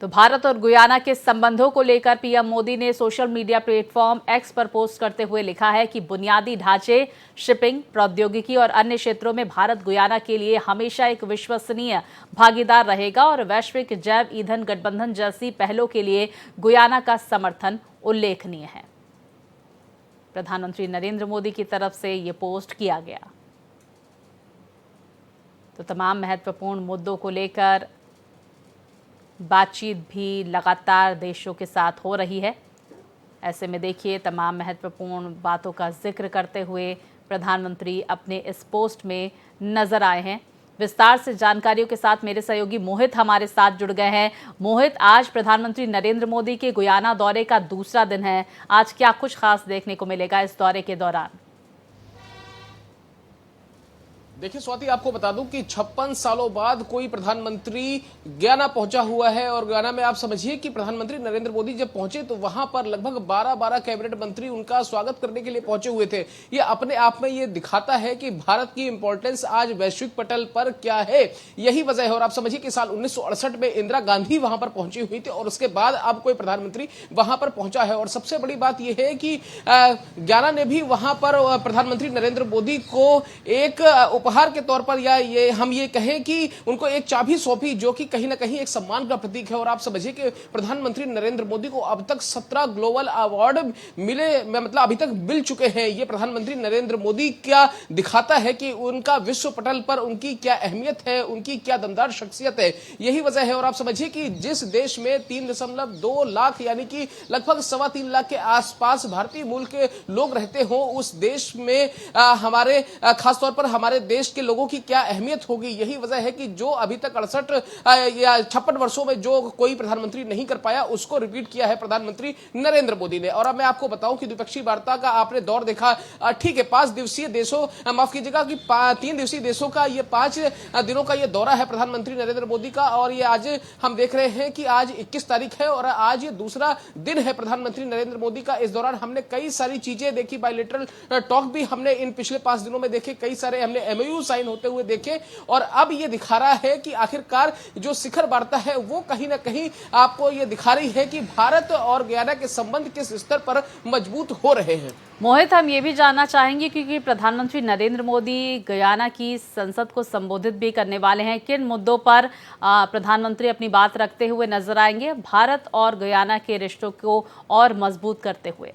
तो भारत और गुयाना के संबंधों को लेकर पीएम मोदी ने सोशल मीडिया प्लेटफॉर्म एक्स पर पोस्ट करते हुए लिखा है कि बुनियादी ढांचे, शिपिंग, प्रौद्योगिकी और अन्य क्षेत्रों में भारत गुयाना के लिए हमेशा एक विश्वसनीय भागीदार रहेगा और वैश्विक जैव ईंधन गठबंधन जैसी पहलों के लिए गुयाना का समर्थन उल्लेखनीय है। प्रधानमंत्री नरेंद्र मोदी की तरफ से ये पोस्ट किया गया। तो तमाम महत्वपूर्ण मुद्दों को लेकर बातचीत भी लगातार देशों के साथ हो रही है। ऐसे में देखिए, तमाम महत्वपूर्ण बातों का जिक्र करते हुए प्रधानमंत्री अपने इस पोस्ट में नजर आए हैं। विस्तार से जानकारियों के साथ मेरे सहयोगी मोहित हमारे साथ जुड़ गए हैं। मोहित, आज प्रधानमंत्री नरेंद्र मोदी के गुयाना दौरे का दूसरा दिन है। आज क्या कुछ खास देखने को मिलेगा इस दौरे के दौरान? देखिए स्वाति, आपको बता दूं कि 56 सालों बाद कोई प्रधानमंत्री गयाना पहुंचा हुआ है। और गयाना में आप समझिए कि प्रधानमंत्री नरेंद्र मोदी जब पहुंचे तो वहां पर लगभग 12 कैबिनेट मंत्री उनका स्वागत करने के लिए पहुंचे हुए थे। ये अपने आप में ये दिखाता है कि भारत की इंपॉर्टेंस आज वैश्विक पटल पर क्या है, यही वजह है। और आप समझिए कि साल 1968 में इंदिरा गांधी वहां पर पहुंची हुई थी और उसके बाद अब कोई प्रधानमंत्री वहां पर पहुंचा है। और सबसे बड़ी बात यह है कि गयाना ने भी वहां पर प्रधानमंत्री नरेंद्र मोदी को एक उपहार के तौर पर या हम ये कहें कि उनको एक चाबी सौंपी, जो कि कहीं ना कहीं एक सम्मान का प्रतीक है। और आप समझिए कि प्रधानमंत्री नरेंद्र मोदी को अब तक 17 ग्लोबल अवार्ड मिले, मतलब अभी तक मिल चुके हैं। ये प्रधानमंत्री नरेंद्र मोदी क्या दिखाता है कि उनका विश्व पटल पर उनकी क्या अहमियत है, उनकी क्या दमदार शख्सियत है, यही वजह है। और आप समझिए कि जिस देश में 3.2 लाख यानी कि लगभग 3.25 लाख के आसपास भारतीय मूल के लोग रहते हो, उस देश में हमारे खासतौर पर हमारे देश के लोगों की क्या अहमियत होगी, यही वजह है कि जो अभी तक 68 या 56 वर्षों में जो कोई प्रधानमंत्री नहीं कर पाया, उसको रिपीट किया है प्रधानमंत्री नरेंद्र मोदी ने। और अब मैं आपको बताऊं कि द्विपक्षीय वार्ता का आपने दौर देखा, ठीक है, 5 दिवसीय देशों, माफ कीजिएगा कि 3 दिवसीय देशों का ये 5 दिनों का ये दौरा है प्रधानमंत्री नरेंद्र मोदी का। और ये आज हम देख रहे हैं कि आज 21 तारीख है और आज ये दूसरा दिन है प्रधानमंत्री नरेंद्र मोदी का। इस दौरान हमने कई सारी चीजें देखी, बायलैटरल टॉक भी हमने इन पिछले 5 दिनों में देखे, कई सारे हमने एमओयू साइन होते हुए देखे। और अब ये दिखा रहा है कि आखिरकार जो शिखर वार्ता है वो कहीं ना कहीं आपको ये दिखा रही है कि भारत और गयाना के संबंध किस स्तर पर मजबूत हो रहे हैं। मोहित, हम ये भी जानना चाहेंगे क्योंकि प्रधानमंत्री नरेंद्र मोदी गयाना की संसद को संबोधित भी करने वाले हैं, किन मुद्दों पर प्रधानमंत्री अपनी बात रखते हुए नजर आएंगे भारत और गयाना के रिश्तों को और मजबूत करते हुए?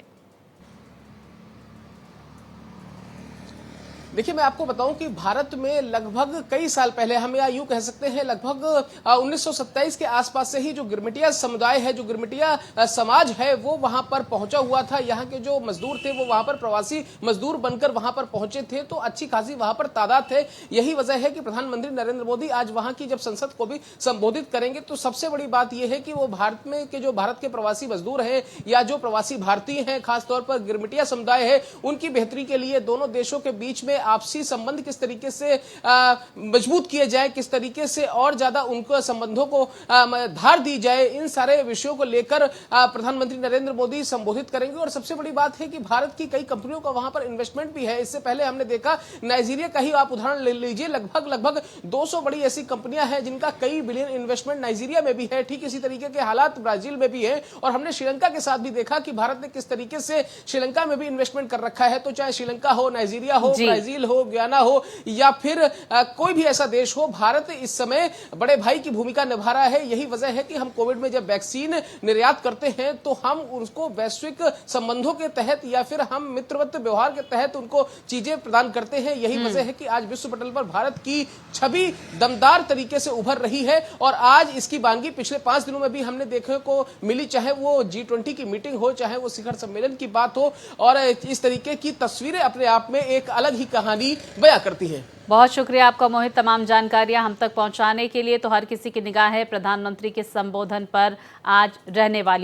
देखिए, मैं आपको बताऊं कि भारत में लगभग कई साल पहले, हम या यूं कह सकते हैं लगभग 1927 के आसपास से ही जो गिरमिटिया समुदाय है, जो गिरमिटिया समाज है, वो वहां पर पहुंचा हुआ था। यहाँ के जो मजदूर थे वो वहां पर प्रवासी मजदूर बनकर वहां पर पहुंचे थे, तो अच्छी खासी वहां पर तादाद थे। यही वजह है कि प्रधानमंत्री नरेंद्र मोदी आज वहां की जब संसद को भी संबोधित करेंगे तो सबसे बड़ी बात यह है कि वो भारत में के जो भारत के प्रवासी मजदूर हैं या जो प्रवासी भारतीय हैं, खासतौर पर गिरमिटिया समुदाय है, उनकी बेहतरी के लिए दोनों देशों के बीच में आपसी संबंध किस तरीके से मजबूत किए जाए, किस तरीके से और ज्यादा उनको संबंधों को धार दी जाए, इन सारे विषयों को लेकर प्रधानमंत्री नरेंद्र मोदी संबोधित करेंगे। और सबसे बड़ी बात है कि भारत की कई कंपनियों का वहां पर इन्वेस्टमेंट भी है। इससे पहले हमने देखा नाइजीरिया का ही आप उदाहरण ले लीजिए, लगभग 200 बड़ी ऐसी कंपनियां हैं जिनका कई बिलियन इन्वेस्टमेंट नाइजीरिया में भी है। ठीक इसी तरीके के हालात ब्राजील में भी है। और हमने श्रीलंका के साथ भी देखा कि भारत ने किस तरीके से श्रीलंका में भी इन्वेस्टमेंट कर रखा है। तो चाहे श्रीलंका हो, नाइजीरिया हो, ब्राजील हो, गयाना हो या फिर कोई भी ऐसा देश हो, भारत इस समय बड़े भाई की भूमिका निभा रहा है। यही वजह है कि हम कोविड में जब वैक्सीन निर्यात करते हैं तो हम उसको वैश्विक संबंधों के तहत या फिर हम मित्रवत व्यवहार के तहत उनको चीजें प्रदान करते हैं। यही वजह है कि आज विश्व पटल पर भारत की छवि दमदार तरीके से उभर रही है। और आज इसकी वानगी पिछले 5 दिनों में भी हमने देखने को मिली, चाहे वो G20 की मीटिंग हो, चाहे वो शिखर सम्मेलन की बात हो। और इस तरीके की तस्वीरें अपने आप में एक अलग ही कहानी बयां करती है। बहुत शुक्रिया आपका मोहित, तमाम जानकारियां हम तक पहुंचाने के लिए। तो हर किसी की निगाह है प्रधानमंत्री के संबोधन पर आज रहने वाली।